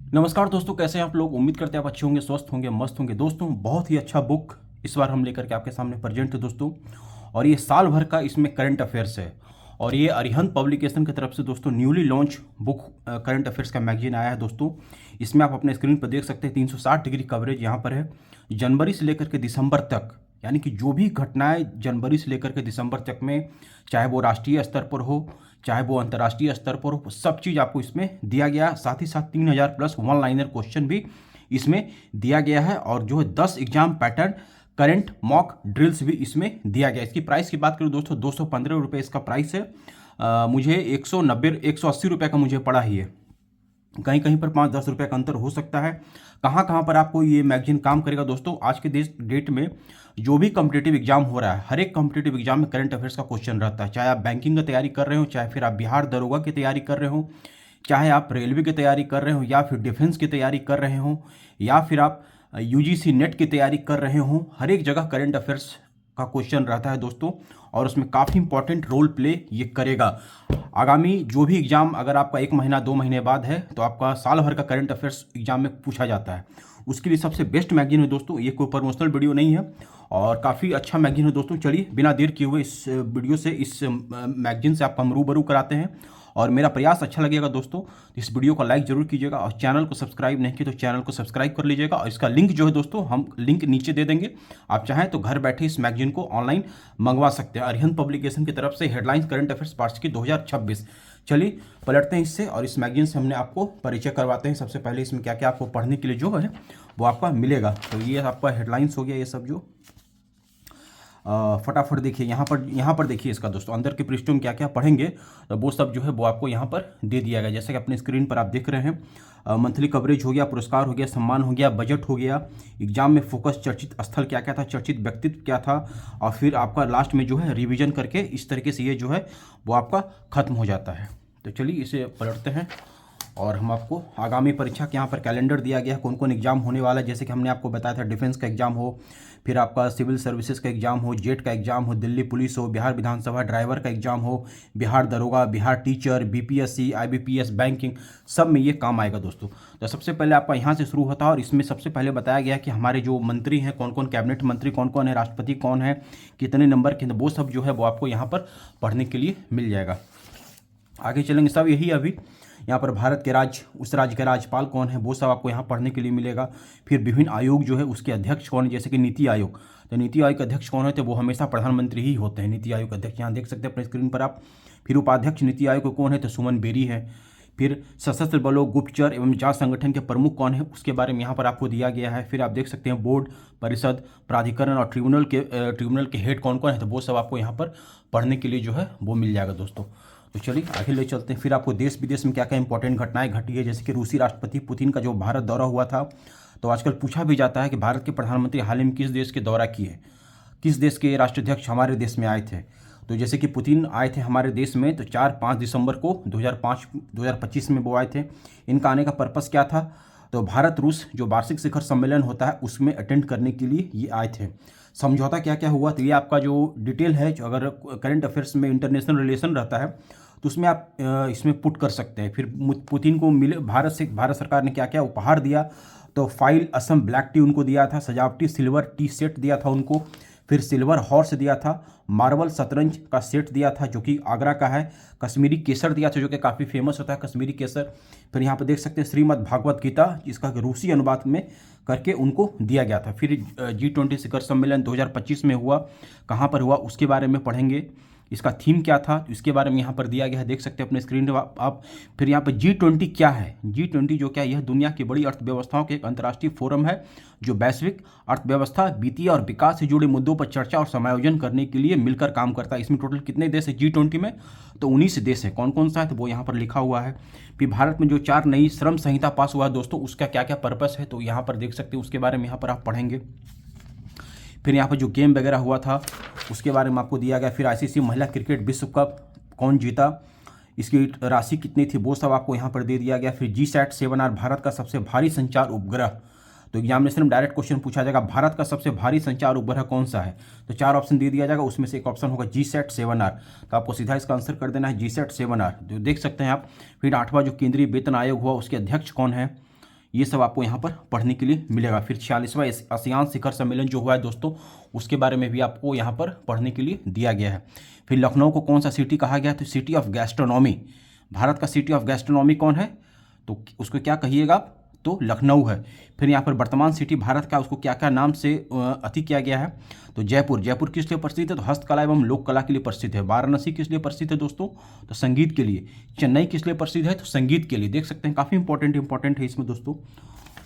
नमस्कार दोस्तों, कैसे हैं आप लोग। उम्मीद करते हैं आप अच्छे होंगे, स्वस्थ होंगे, मस्त होंगे। दोस्तों बहुत ही अच्छा बुक इस बार हम लेकर के आपके सामने प्रेजेंट है दोस्तों। और ये साल भर का इसमें करंट अफेयर्स है। और ये अरिहंत पब्लिकेशन की तरफ से दोस्तों newly launch book current affairs का मैगजीन आया है दोस्तों। इसमें आप अपने स्क्रीन पर देख सकते हैं 360 डिग्री कवरेज यहाँ पर है, जनवरी से लेकर के दिसंबर तक। यानी कि जो भी घटनाएं जनवरी से लेकर के दिसंबर तक में, चाहे वो राष्ट्रीय स्तर पर हो चाहे वो अंतर्राष्ट्रीय स्तर पर हो, सब चीज़ आपको इसमें दिया गया। साथ ही साथ 3000 प्लस वन लाइनर क्वेश्चन भी इसमें दिया गया है। और जो है 10 exam pattern current mock drills भी इसमें दिया गया। इसकी प्राइस की बात करूँ दोस्तों, 215 रुपये इसका प्राइस है। मुझे 180 रुपये का मुझे पड़ा ही है। कहीं कहीं पर 5-10 रुपये का अंतर हो सकता है। कहाँ कहाँ पर आपको ये मैगजीन काम करेगा दोस्तों, आज के डेट में जो भी कॉम्पिटिटिव एग्जाम हो रहा है, हर एक कॉम्पिटिटिव एग्जाम में करंट अफेयर्स का क्वेश्चन रहता है। चाहे आप बैंकिंग की तैयारी कर रहे हो, चाहे फिर आप बिहार दरोगा की तैयारी कर रहे हो, चाहे आप रेलवे की तैयारी कर रहे हो, या फिर डिफेंस की तैयारी कर रहे हो, या फिर आप यूजीसी नेट की तैयारी कर रहे हो, हर एक जगह करंट अफेयर्स का क्वेश्चन रहता है दोस्तों। और उसमें काफ़ी इंपॉर्टेंट रोल प्ले ये करेगा। आगामी जो भी एग्ज़ाम अगर आपका 1 महीना 2 महीने बाद है, तो आपका साल भर का करंट अफेयर्स एग्जाम में पूछा जाता है। उसके लिए सबसे बेस्ट मैगजीन है दोस्तों। ये कोई प्रमोशनल वीडियो नहीं है और काफ़ी अच्छा मैगजीन है दोस्तों। चलिए बिना देर किए हुए इस वीडियो से, इस मैगजीन से आपको हम रूबरू कराते हैं। और मेरा प्रयास अच्छा लगेगा दोस्तों, इस वीडियो को लाइक जरूर कीजिएगा। और चैनल को सब्सक्राइब नहीं किया तो चैनल को सब्सक्राइब कर लीजिएगा। और इसका लिंक जो है दोस्तों, हम लिंक नीचे दे देंगे। आप चाहें तो घर बैठे इस मैगजीन को ऑनलाइन मंगवा सकते हैं, अरिहंत पब्लिकेशन की तरफ से, हेडलाइंस करंट अफेयर्स पार्ट्स की 2026। चलिए पलटते हैं इससे और इस मैगजीन से हमने आपको परिचय करवाते हैं। सबसे पहले इसमें क्या क्या आपको पढ़ने के लिए जो है वो आपका मिलेगा। तो ये आपका हेडलाइंस हो गया, ये सब जो फटाफट देखिए। यहाँ पर देखिए इसका दोस्तों, अंदर के पृष्ठों में क्या क्या पढ़ेंगे तो वो सब जो है वो आपको यहाँ पर दे दिया गया। जैसे कि अपने स्क्रीन पर आप देख रहे हैं, मंथली कवरेज हो गया, पुरस्कार हो गया, सम्मान हो गया, बजट हो गया, एग्जाम में फोकस, चर्चित स्थल क्या क्या था, चर्चित व्यक्तित्व क्या था, और फिर आपका लास्ट में जो है रिविजन करके इस तरीके से ये जो है वो आपका खत्म हो जाता है। तो चलिए इसे पलटते हैं और हम आपको आगामी परीक्षा के यहाँ पर कैलेंडर दिया गया है, कौन कौन एग्जाम होने वाला है। जैसे कि हमने आपको बताया था, डिफेंस का एग्जाम हो, फिर आपका सिविल सर्विसेज का एग्जाम हो, जेट का एग्जाम हो, दिल्ली पुलिस हो, बिहार विधानसभा ड्राइवर का एग्जाम हो, बिहार दरोगा, Bihar teacher, BPSC, IBPS, banking, सब में ये काम आएगा दोस्तों। तो सबसे पहले आपका यहाँ से शुरू होता है और इसमें सबसे पहले बताया गया कि हमारे जो मंत्री हैं, कौन कौन कैबिनेट मंत्री कौन कौन है, राष्ट्रपति कौन है, कितने नंबर के, वो सब जो है वो आपको यहाँ पर पढ़ने के लिए मिल जाएगा। आगे चलेंगे, सब यही अभी यहाँ पर भारत के उस राज्य के राज्यपाल कौन है वो सब आपको यहाँ पढ़ने के लिए मिलेगा। फिर विभिन्न आयोग जो है उसके अध्यक्ष कौन है, जैसे कि नीति आयोग। तो नीति आयोग के अध्यक्ष कौन होते हैं, वो हमेशा प्रधानमंत्री ही होते हैं, नीति आयोग के अध्यक्ष, यहाँ देख सकते हैं अपने स्क्रीन पर आप। फिर उपाध्यक्ष नीति आयोग के कौन है, तो सुमन बेरी है। फिर सशस्त्र बलों, गुप्तचर एवं जांच संगठन के प्रमुख कौन है, उसके बारे में यहाँ पर आपको दिया गया है। फिर आप देख सकते हैं बोर्ड, परिषद, प्राधिकरण और ट्रिब्यूनल के हेड कौन कौन है, तो वो सब आपको यहाँ पर पढ़ने के लिए जो है वो मिल जाएगा दोस्तों। तो चलिए आगे ले चलते हैं। फिर आपको देश विदेश में क्या क्या इंपॉर्टेंट घटनाएं घटी है, जैसे कि रूसी राष्ट्रपति पुतिन का जो भारत दौरा हुआ था। तो आजकल पूछा भी जाता है कि भारत के प्रधानमंत्री हाल ही में किस देश के दौरा किए, किस देश के राष्ट्राध्यक्ष हमारे देश में आए थे। तो जैसे कि पुतिन आए थे हमारे देश में तो 4-5 दिसंबर को 2025 में वो आए थे। इनका आने का पर्पस क्या था, तो भारत रूस जो वार्षिक शिखर सम्मेलन होता है उसमें अटेंड करने के लिए ये आए थे। समझौता क्या क्या हुआ, तो ये आपका जो डिटेल है, जो अगर करंट अफेयर्स में इंटरनेशनल रिलेशन रहता है तो उसमें आप इसमें पुट कर सकते हैं। फिर पुतिन को मिले भारत सरकार ने क्या क्या उपहार दिया, तो फाइल असम ब्लैक टी उनको दिया था, सजावटी सिल्वर टी सेट दिया था उनको, फिर सिल्वर हॉर्स दिया था, मार्बल शतरंज का सेट दिया था जो कि आगरा का है, कश्मीरी केसर दिया था जो कि काफ़ी फेमस होता है कश्मीरी केसर। फिर यहाँ पर देख सकते हैं श्रीमद् भागवत गीता, जिसका रूसी अनुवाद में करके उनको दिया गया था। फिर G20 शिखर सम्मेलन 2025 में हुआ, कहाँ पर हुआ उसके बारे में पढ़ेंगे। इसका थीम क्या था तो इसके बारे में यहाँ पर दिया गया है, देख सकते हैं अपने स्क्रीन पर आप। फिर यहाँ पर G20 क्या है, G20 जो क्या, यह दुनिया की बड़ी अर्थव्यवस्थाओं के एक अंतर्राष्ट्रीय फोरम है जो वैश्विक अर्थव्यवस्था, वित्तीय और विकास से जुड़े मुद्दों पर चर्चा और समायोजन करने के लिए मिलकर काम करता है। इसमें टोटल कितने देश है G20 में, तो 19 देश है। कौन कौन सा है तो वो यहाँ पर लिखा हुआ है। फिर भारत में जो 4 नई श्रम संहिता पास हुआ है दोस्तों, उसका क्या क्या पर्पस है तो यहाँ पर देख सकते हैं, उसके बारे में यहाँ पर आप पढ़ेंगे। फिर यहाँ पर जो गेम वगैरह हुआ था उसके बारे में आपको दिया गया। फिर ICC महिला क्रिकेट विश्व कप कौन जीता, इसकी राशि कितनी थी, वो सब आपको यहाँ पर दे दिया गया। फिर GSAT 7R भारत का सबसे भारी संचार उपग्रह, तो एग्जामिनेशन में डायरेक्ट क्वेश्चन पूछा जाएगा, भारत का सबसे भारी संचार उपग्रह कौन सा है, तो 4 ऑप्शन दे दिया जाएगा, उसमें से एक ऑप्शन होगा GSAT 7R। तो आपको सीधा इसका आंसर कर देना है GSAT 7R, जो देख सकते हैं आप। फिर 8वां जो केंद्रीय वेतन आयोग हुआ उसके अध्यक्ष कौन है, ये सब आपको यहाँ पर पढ़ने के लिए मिलेगा। फिर 46वां आसियान शिखर सम्मेलन जो हुआ है दोस्तों, उसके बारे में भी आपको यहाँ पर पढ़ने के लिए दिया गया है। फिर लखनऊ को कौन सा सिटी कहा गया, तो सिटी ऑफ गैस्ट्रोनॉमी। भारत का सिटी ऑफ गैस्ट्रोनॉमी कौन है, तो उसको क्या कहिएगा आप, तो लखनऊ है। फिर यहाँ पर वर्तमान सिटी भारत का, उसको क्या क्या नाम से अति किया गया है, तो जयपुर। जयपुर किस लिए प्रसिद्ध है, तो हस्तकला एवं लोक कला के लिए प्रसिद्ध है। वाराणसी किस लिए प्रसिद्ध है दोस्तों, तो संगीत के लिए। चेन्नई किस लिए प्रसिद्ध है, तो संगीत के लिए। देख सकते हैं काफ़ी इंपॉर्टेंट है इसमें दोस्तों।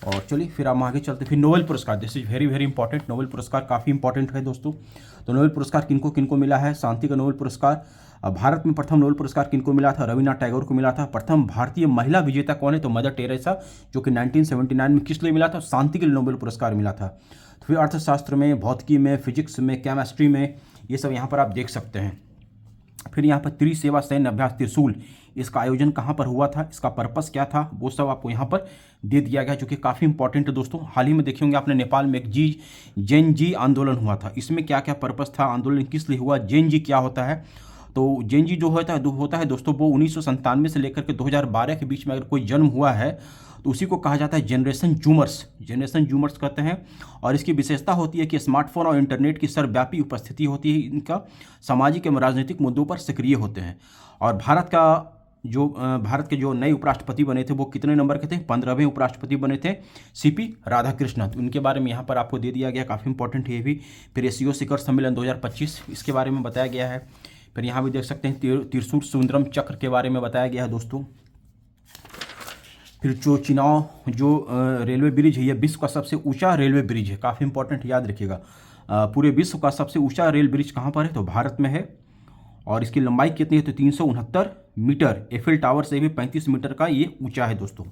और चलिए फिर हम आगे चलते। फिर नोबेल पुरस्कार, this is very important. Nobel पुरस्कार काफ़ी इंपॉर्टेंट है दोस्तों। तो नोबेल पुरस्कार किनको किनको मिला है, शांति का नोबेल पुरस्कार। भारत में प्रथम नोबेल पुरस्कार किनको मिला था, रविन्द्रनाथ टैगोर को मिला था। प्रथम भारतीय महिला विजेता कौन है, तो मदर टेरेसा, जो कि 1979 में किस लिए मिला था, शांति के लिए नोबेल पुरस्कार मिला था। तो फिर अर्थशास्त्र में, भौतिकी में, फिजिक्स में, केमिस्ट्री में, ये सब यहाँ पर आप देख सकते हैं। फिर यहाँ पर त्रिसेवा सैन्य अभ्यास त्रिशूल, इसका आयोजन कहाँ पर हुआ था, इसका पर्पस क्या था, वो सब आपको यहाँ पर दे दिया गया, जो कि काफ़ी इंपॉर्टेंट है दोस्तों। हाल ही में देखे होंगे आपने, नेपाल में एक जैन जी आंदोलन हुआ था। इसमें क्या क्या पर्पस था, आंदोलन किस लिए हुआ, जैन जी क्या होता है, तो जैन जी जो होता है दोस्तों, वो 1997 से लेकर के 2012 के बीच में अगर कोई जन्म हुआ है तो उसी को कहा जाता है जनरेशन जूमर्स कहते हैं। और इसकी विशेषता होती है कि स्मार्टफोन और इंटरनेट की सर्वव्यापी उपस्थिति होती है इनका, सामाजिक एवं राजनीतिक मुद्दों पर सक्रिय होते हैं। और भारत के जो नए उपराष्ट्रपति बने थे वो कितने नंबर के थे, 15वें उपराष्ट्रपति बने थे, सीपी राधाकृष्णन। तो उनके बारे में यहाँ पर आपको दे दिया गया, काफ़ी इंपॉर्टेंट है ये भी। फिर एशियो शिखर सम्मेलन 2025, इसके बारे में बताया गया है। फिर यहाँ भी देख सकते हैं त्रिशूल सुंदरम चक्र के बारे में बताया गया है दोस्तों। फिर जो रेलवे ब्रिज है, ये विश्व का सबसे ऊंचा रेलवे ब्रिज है, काफ़ी इंपॉर्टेंट, याद रखिएगा। पूरे विश्व का सबसे ऊंचा रेल ब्रिज कहाँ पर है, तो भारत में है। और इसकी लंबाई कितनी है, तो 369 मीटर। एफिल टावर से भी 35 मीटर का ये ऊंचा है दोस्तों।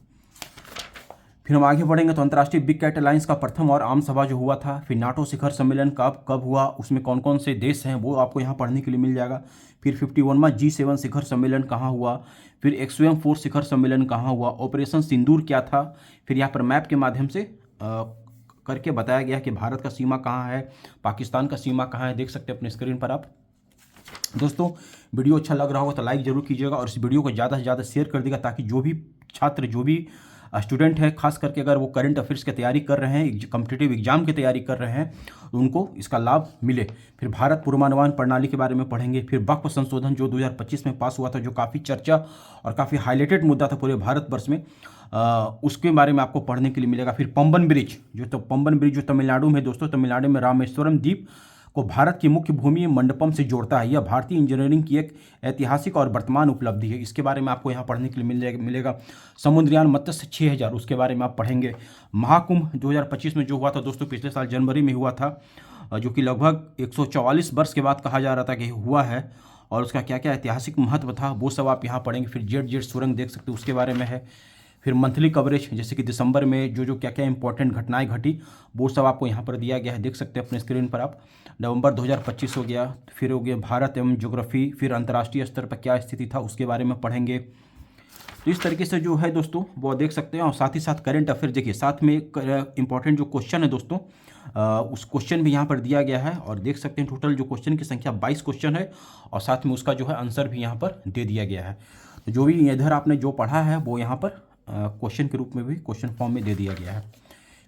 फिर हम आगे बढ़ेंगे तो अंतर्राष्ट्रीय बिग कैट अलायंस का प्रथम और आम सभा जो हुआ था। फिर नाटो शिखर सम्मेलन कब हुआ, उसमें कौन कौन से देश हैं, वो आपको यहाँ पढ़ने के लिए मिल जाएगा। फिर 51वां G7 शिखर सम्मेलन कहाँ हुआ। फिर XUM 4 शिखर सम्मेलन कहाँ हुआ। ऑपरेशन सिंदूर क्या था। फिर यहाँ पर मैप के माध्यम से करके बताया गया कि भारत का सीमा कहाँ है, पाकिस्तान का सीमा कहाँ है, देख सकते हैं अपने स्क्रीन पर आप। दोस्तों वीडियो अच्छा लग रहा होगा तो लाइक जरूर कीजिएगा और इस वीडियो को ज़्यादा से ज़्यादा शेयर कर देगा, ताकि जो भी छात्र, जो भी स्टूडेंट है, खास करके अगर वो करंट अफेयर्स की तैयारी कर रहे हैं, कॉम्पिटिटिव एग्जाम की तैयारी कर रहे हैं, तो उनको इसका लाभ मिले। फिर भारत पूर्वानुमान प्रणाली के बारे में पढ़ेंगे। फिर वक्फ संशोधन जो 2025 में पास हुआ था, जो काफ़ी चर्चा और काफ़ी हाईलाइटेड मुद्दा था पूरे भारतवर्ष में, उसके बारे में आपको पढ़ने के लिए मिलेगा। फिर पंबन ब्रिज जो तमिलनाडु में दोस्तों, तमिलनाडु में रामेश्वरम द्वीप को भारत की मुख्य भूमि मंडपम से जोड़ता है। यह भारतीय इंजीनियरिंग की एक ऐतिहासिक और वर्तमान उपलब्धि है। इसके बारे में आपको यहाँ पढ़ने के लिए मिलेगा। समुद्रयान मत्स्य 6000, उसके बारे में आप पढ़ेंगे। महाकुंभ 2025 में जो हुआ था दोस्तों, पिछले साल जनवरी में हुआ था, जो कि लगभग 144 वर्ष के बाद कहा जा रहा था कि हुआ है, और उसका क्या क्या ऐतिहासिक महत्व था वो सब आप यहाँ पढ़ेंगे। फिर जेट सुरंग देख सकते हो, उसके बारे में है। फिर मंथली कवरेज, जैसे कि दिसंबर में जो क्या क्या इंपॉर्टेंट घटनाएं घटी, वो सब आपको यहाँ पर दिया गया है, देख सकते हैं अपने स्क्रीन पर आप। नवंबर 2025 हो गया। फिर हो गया भारत एवं ज्योग्राफी। फिर अंतर्राष्ट्रीय स्तर पर क्या स्थिति था, उसके बारे में पढ़ेंगे। तो इस तरीके से जो है दोस्तों वो देख सकते हैं। और साथ ही साथ करंट अफेयर देखिए, साथ में एक इंपॉर्टेंट जो क्वेश्चन है दोस्तों, उस क्वेश्चन भी यहाँ पर दिया गया है, और देख सकते हैं टोटल जो क्वेश्चन की संख्या 22 क्वेश्चन है, और साथ में उसका जो है आंसर भी यहाँ पर दे दिया गया है। तो जो भी इधर आपने जो पढ़ा है वो यहाँ पर क्वेश्चन के रूप में भी क्वेश्चन फॉर्म में दे दिया गया है।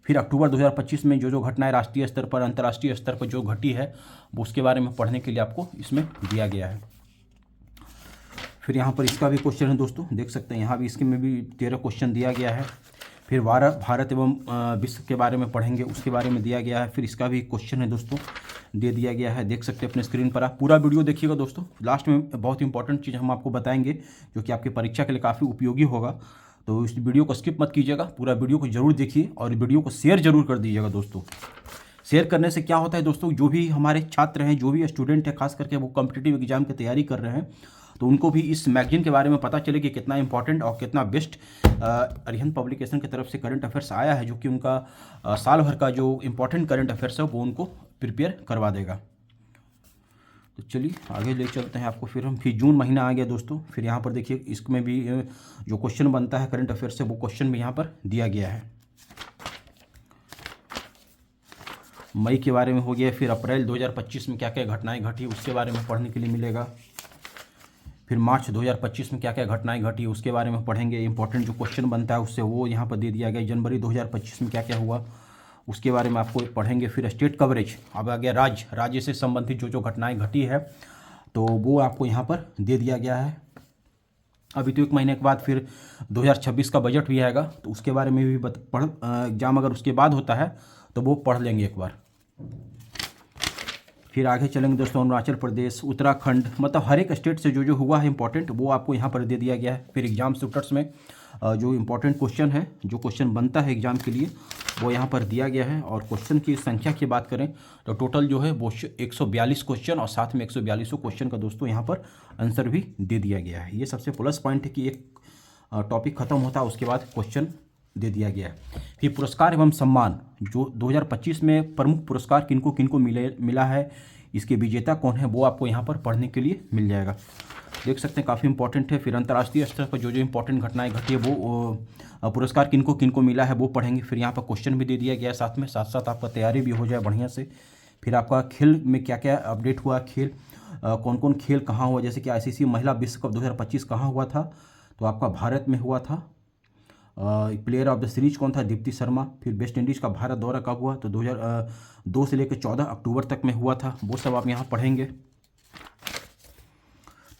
फिर अक्टूबर 2025 में जो घटनाएं राष्ट्रीय स्तर पर, अंतर्राष्ट्रीय स्तर पर जो घटी है, वो उसके बारे में पढ़ने के लिए आपको इसमें दिया गया है। फिर यहाँ पर इसका भी क्वेश्चन है दोस्तों, देख सकते हैं यहाँ भी, इसके में भी 13 क्वेश्चन दिया गया है। फिर भारत एवं विश्व के बारे में पढ़ेंगे, उसके बारे में दिया गया है। फिर इसका भी क्वेश्चन है दोस्तों, दे दिया गया है, देख सकते हैं अपने स्क्रीन पर आप। पूरा वीडियो देखिएगा दोस्तों, लास्ट में बहुत इंपॉर्टेंट चीज़ हम आपको बताएंगे जो कि आपकी परीक्षा के लिए काफ़ी उपयोगी होगा। तो इस वीडियो को स्किप मत कीजिएगा, पूरा वीडियो को जरूर देखिए और वीडियो को शेयर जरूर कर दीजिएगा दोस्तों। शेयर करने से क्या होता है दोस्तों, जो भी हमारे छात्र हैं, जो भी स्टूडेंट है, खास करके वो कॉम्पिटिटिव एग्जाम की तैयारी कर रहे हैं, तो उनको भी इस मैगजीन के बारे में पता चले कि कितना इंपॉर्टेंट और कितना बेस्ट अरिहंत पब्लिकेशन की तरफ से करंट अफेयर्स आया है, जो कि उनका साल भर का जो इंपॉर्टेंट करंट अफेयर्स है वो उनको प्रिपेयर करवा देगा। तो चलिए आगे ले चलते हैं आपको। फिर जून महीना आ गया दोस्तों। फिर यहाँ पर देखिए, इसमें भी जो क्वेश्चन बनता है करंट अफेयर्स से, वो क्वेश्चन भी यहाँ पर दिया गया है। मई के बारे में हो गया। फिर अप्रैल 2025 में क्या क्या घटनाएं घटी, उसके बारे में पढ़ने के लिए मिलेगा। फिर मार्च 2025 में क्या क्या घटनाएं घटी उसके बारे में पढ़ेंगे। इंपॉर्टेंट जो क्वेश्चन बनता है उससे वो यहाँ पर दे दिया गया। जनवरी 2025 में क्या क्या हुआ उसके बारे में आपको पढ़ेंगे। फिर स्टेट कवरेज, अब आ गया राज्य से संबंधित जो जो घटनाएं घटी है तो वो आपको यहाँ पर दे दिया गया है। अभी तो 1 महीने के बाद फिर 2026 का बजट भी आएगा तो उसके बारे में भी एग्जाम अगर उसके बाद होता है तो वो पढ़ लेंगे एक बार। फिर आगे चलेंगे दोस्तों, अरुणाचल प्रदेश, उत्तराखंड, मतलब हर एक स्टेट से जो जो हुआ है इंपॉर्टेंट वो आपको यहाँ पर दे दिया गया है। फिर एग्जाम शूटर्स में जो इंपॉर्टेंट क्वेश्चन है, जो क्वेश्चन बनता है एग्जाम के लिए वो यहाँ पर दिया गया है। और क्वेश्चन की संख्या की बात करें तो टोटल जो है वो 142 क्वेश्चन और साथ में 142 क्वेश्चन का दोस्तों यहाँ पर आंसर भी दे दिया गया है। ये सबसे प्लस पॉइंट है कि एक टॉपिक खत्म होता है उसके बाद क्वेश्चन दे दिया गया है। फिर पुरस्कार एवं सम्मान, जो 2025 में प्रमुख पुरस्कार किनको किनको मिला है, इसके विजेता कौन है, वो आपको यहाँ पर पढ़ने के लिए मिल जाएगा। देख सकते हैं काफ़ी इंपॉर्टेंट है। फिर अंतर्राष्ट्रीय स्तर पर जो जो इंपॉर्टेंट घटनाएं घटी है वो पुरस्कार किनको किनको मिला है वो पढ़ेंगे। फिर यहाँ पर क्वेश्चन भी दे दिया गया है साथ में, साथ साथ आपका तैयारी भी हो जाए बढ़िया से। फिर आपका खेल में क्या क्या अपडेट हुआ, खेल कौन कौन खेल कहाँ हुआ, जैसे कि ICC महिला विश्व कप 2025 कहाँ हुआ था, तो आपका भारत में हुआ था। प्लेयर ऑफ द सीरीज कौन था, दीप्ति शर्मा। फिर वेस्ट इंडीज़ का भारत दौरा कब हुआ, तो 2002 से लेकर 14 अक्टूबर तक में हुआ था, वो सब आप यहाँ पढ़ेंगे।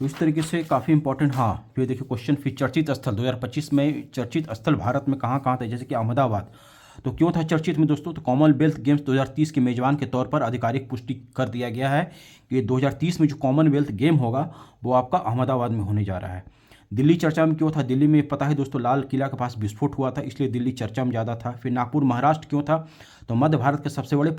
तो इस तरीके से काफ़ी इंपॉर्टेंट। हाँ, फिर देखिए क्वेश्चन, फिर चर्चित स्थल 2025 में चर्चित स्थल भारत में कहाँ कहाँ थे, जैसे कि अहमदाबाद। तो क्यों था चर्चित में दोस्तों, तो कॉमनवेल्थ गेम्स 2030 के मेजबान के तौर पर आधिकारिक पुष्टि कर दिया गया है कि 2030 में जो कॉमनवेल्थ गेम होगा वो आपका अहमदाबाद में होने जा रहा है। दिल्ली चर्चा में क्यों था, दिल्ली में पता है दोस्तों लाल किला के पास विस्फोट हुआ था, इसलिए दिल्ली चर्चा में ज़्यादा था। फिर नागपुर महाराष्ट्र क्यों था, तो मध्य भारत के सबसे बड़े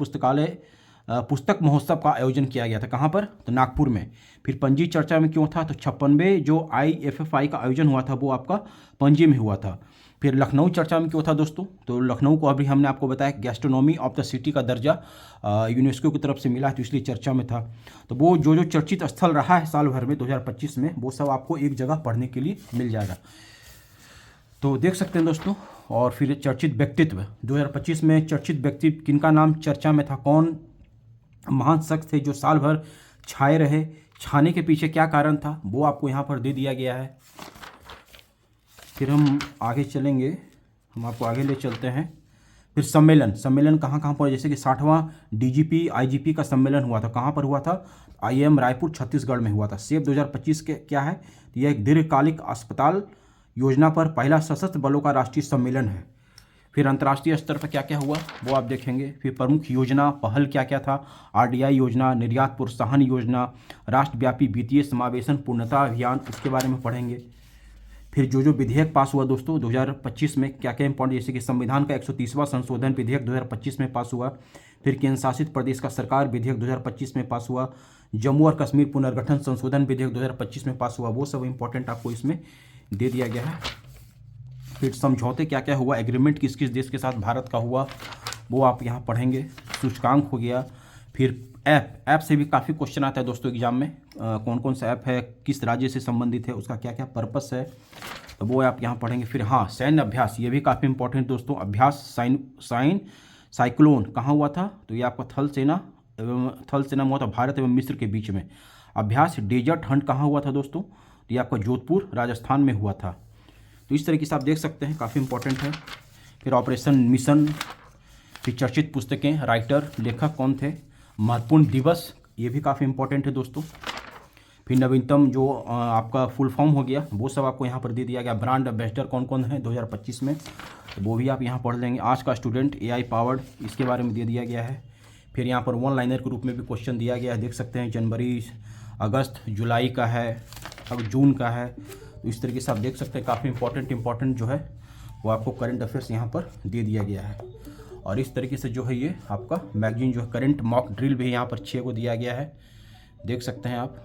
पुस्तक महोत्सव का आयोजन किया गया था, कहाँ पर, तो नागपुर में। फिर पणजी चर्चा में क्यों था, तो 56वें जो IFFI का आयोजन हुआ था वो आपका पणजी में हुआ था। फिर लखनऊ चर्चा में क्यों था दोस्तों, तो लखनऊ को अभी हमने आपको बताया गैस्ट्रोनॉमी ऑफ द सिटी का दर्जा यूनेस्को की तरफ से मिला है तो इसलिए चर्चा में था। तो वो जो जो चर्चित स्थल रहा है साल भर में 2025 में वो सब आपको एक जगह पढ़ने के लिए मिल जाएगा। तो देख सकते हैं दोस्तों। और फिर चर्चित व्यक्तित्व 2025 में चर्चित व्यक्तित्व किनका नाम चर्चा में था, कौन महान शख्स थे जो साल भर छाए रहे, छाने के पीछे क्या कारण था, वो आपको यहाँ पर दे दिया गया है। फिर हम आगे चलेंगे, हम आपको आगे ले चलते हैं। फिर सम्मेलन कहाँ कहाँ पर, जैसे कि 60वां DGP IGP का सम्मेलन हुआ था, कहाँ पर हुआ था, IIM रायपुर छत्तीसगढ़ में हुआ था। सेब 2025 के क्या है, यह एक दीर्घकालिक अस्पताल योजना पर पहला सशस्त्र बलों का राष्ट्रीय सम्मेलन है। फिर अंतर्राष्ट्रीय स्तर पर क्या क्या हुआ वो आप देखेंगे। फिर प्रमुख योजना पहल क्या क्या था, RDI योजना, निर्यात प्रोत्साहन योजना, राष्ट्रव्यापी वित्तीय समावेशन पूर्णता अभियान, उसके बारे में पढ़ेंगे। फिर जो जो विधेयक पास हुआ दोस्तों 2025 में क्या क्या इंपॉर्टेंट, जैसे कि संविधान का 130वां संशोधन विधेयक 2025 में पास हुआ। फिर केंद्र शासित प्रदेश का सरकार विधेयक 2025 में पास हुआ। जम्मू और कश्मीर पुनर्गठन संशोधन विधेयक 2025 में पास हुआ, वो सब इंपॉर्टेंट आपको इसमें दे दिया गया है। फिर समझौते क्या क्या हुआ, एग्रीमेंट किस किस देश के साथ भारत का हुआ, वो आप यहाँ पढ़ेंगे। सूचकांक हो गया। फिर ऐप से भी काफ़ी क्वेश्चन आता है दोस्तों एग्जाम में, कौन कौन सा ऐप है, किस राज्य से संबंधित है, उसका क्या क्या पर्पस है, तो वो आप यहाँ पढ़ेंगे। फिर हाँ, सैन्य अभ्यास, ये भी काफ़ी इंपॉर्टेंट दोस्तों। अभ्यास साइक्लोन कहाँ हुआ था, तो ये आपका थल सेना में हुआ था भारत एवं मिस्र के बीच में। अभ्यास डेजर्ट हंट कहाँ हुआ था दोस्तों, तो ये आपका जोधपुर राजस्थान में हुआ था। तो इस तरीके से आप देख सकते हैं काफ़ी इंपॉर्टेंट है। फिर ऑपरेशन मिशन, फिर चर्चित पुस्तकें, राइटर लेखक कौन थे, महत्वपूर्ण दिवस, ये भी काफ़ी इंपॉर्टेंट है दोस्तों। फिर नवीनतम जो आपका फुल फॉर्म हो गया वो सब आपको यहाँ पर दे दिया गया। ब्रांड एम्बेसडर कौन कौन है 2025 में, तो वो भी आप यहाँ पढ़ लेंगे। आज का स्टूडेंट AI पावर्ड, इसके बारे में दे दिया गया है। फिर यहाँ पर वन लाइनर के रूप में भी क्वेश्चन दिया गया है, देख सकते हैं। जनवरी, अगस्त, जुलाई का है, अब जून का है, तो इस तरीके से आप देख सकते हैं काफ़ी इंपॉर्टेंट जो है वो आपको करंट अफेयर्स यहाँ पर दे दिया गया है। और इस तरीके से जो है ये आपका मैगजीन जो है, करंट मॉक ड्रिल भी यहाँ पर 6 को दिया गया है, देख सकते हैं आप।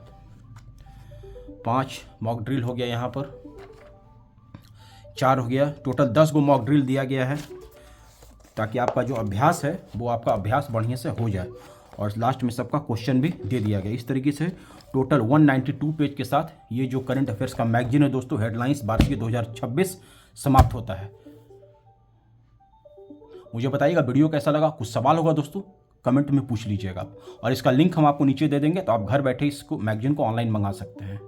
5 मॉक ड्रिल हो गया, यहाँ पर 4 हो गया, टोटल 10 को मॉक ड्रिल दिया गया है ताकि आपका जो अभ्यास है वो आपका अभ्यास बढ़िया से हो जाए। और लास्ट में सबका क्वेश्चन भी दे दिया गया। इस तरीके से टोटल 192 पेज के साथ ये जो करंट अफेयर्स का मैगजीन है दोस्तों, हेडलाइंस वार्षिक 2026 समाप्त होता है। मुझे बताइएगा वीडियो कैसा लगा, कुछ सवाल होगा दोस्तों कमेंट में पूछ लीजिएगा, और इसका लिंक हम आपको नीचे दे देंगे, तो आप घर बैठे इसको मैगजीन को ऑनलाइन मंगा सकते हैं।